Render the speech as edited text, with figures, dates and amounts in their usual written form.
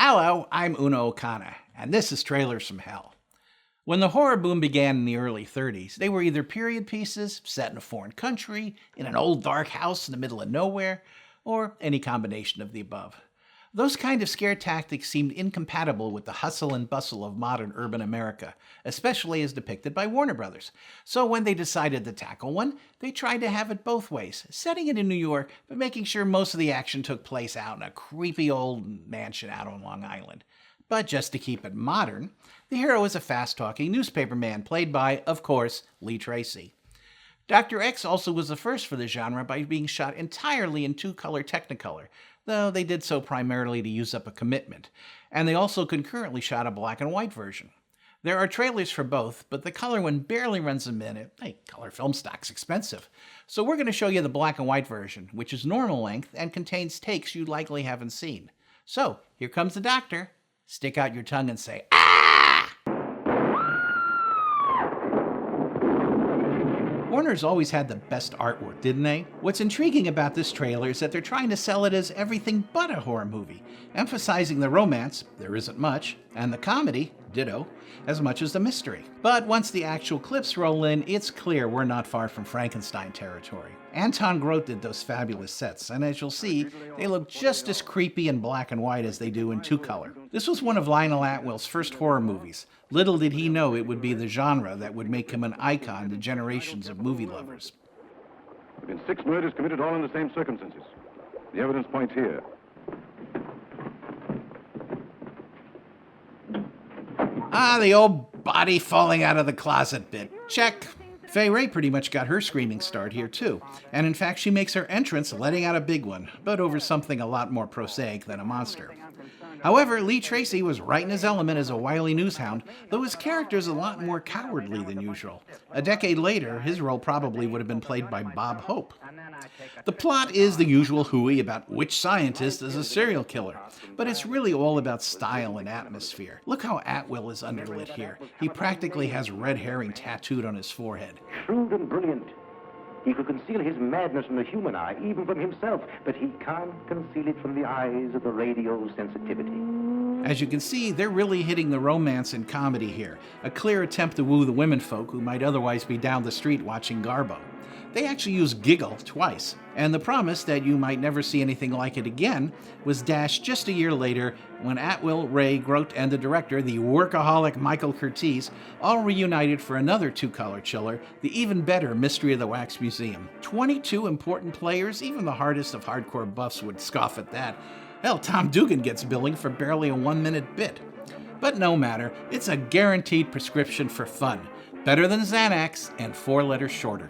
Hello, I'm Una Okana, and this is Trailers from Hell. When the horror boom began in the early 30s, they were either period pieces, set in a foreign country, in an old dark house in the middle of nowhere, or any combination of the above. Those kind of scare tactics seemed incompatible with the hustle and bustle of modern urban America, especially as depicted by Warner Brothers. So when they decided to tackle one, they tried to have it both ways, setting it in New York, but making sure most of the action took place out in a creepy old mansion out on Long Island. But just to keep it modern, the hero is a fast-talking newspaperman played by, of course, Lee Tracy. Dr. X also was the first for the genre by being shot entirely in two-color Technicolor, though they did so primarily to use up a commitment, and they also concurrently shot a black and white version. There are trailers for both, but the color one barely runs a minute. Hey, color film stock's expensive. So we're going to show you the black and white version, which is normal length and contains takes you likely haven't seen. So, here comes the doctor. Stick out your tongue and say, "Ah!" Warner's always had the best artwork, didn't they? What's intriguing about this trailer is that they're trying to sell it as everything but a horror movie, emphasizing the romance, there isn't much, and the comedy, ditto, as much as the mystery. But once the actual clips roll in, it's clear we're not far from Frankenstein territory. Anton Groth did those fabulous sets, and as you'll see, they look just as creepy in black and white as they do in two-color. This was one of Lionel Atwill's first horror movies. Little did he know it would be the genre that would make him an icon to generations of movie lovers. There have been 6 murders committed all in the same circumstances. The evidence points here. Ah, the old body falling out of the closet bit. Check. Fay Wray pretty much got her screaming start here too, and in fact she makes her entrance letting out a big one, but over something a lot more prosaic than a monster. However, Lee Tracy was right in his element as a wily newshound, though his character is a lot more cowardly than usual. A decade later, his role probably would have been played by Bob Hope. The plot is the usual hooey about which scientist is a serial killer, but it's really all about style and atmosphere. Look how Atwill is underlit here. He practically has red herring tattooed on his forehead. Shrewd and brilliant. He could conceal his madness from the human eye, even from himself, but he can't conceal it from the eyes of the radio sensitivity. As you can see, they're really hitting the romance and comedy here, a clear attempt to woo the womenfolk who might otherwise be down the street watching Garbo. They actually use giggle twice, and the promise that you might never see anything like it again was dashed just a year later when Atwill, Ray, Groth, and the director, the workaholic Michael Curtiz, all reunited for another two-color chiller, the even better Mystery of the Wax Museum. 22 important players, even the hardest of hardcore buffs would scoff at that. Hell, Tom Dugan gets billing for barely a 1-minute bit. But no matter, it's a guaranteed prescription for fun. Better than Xanax and 4 letters shorter.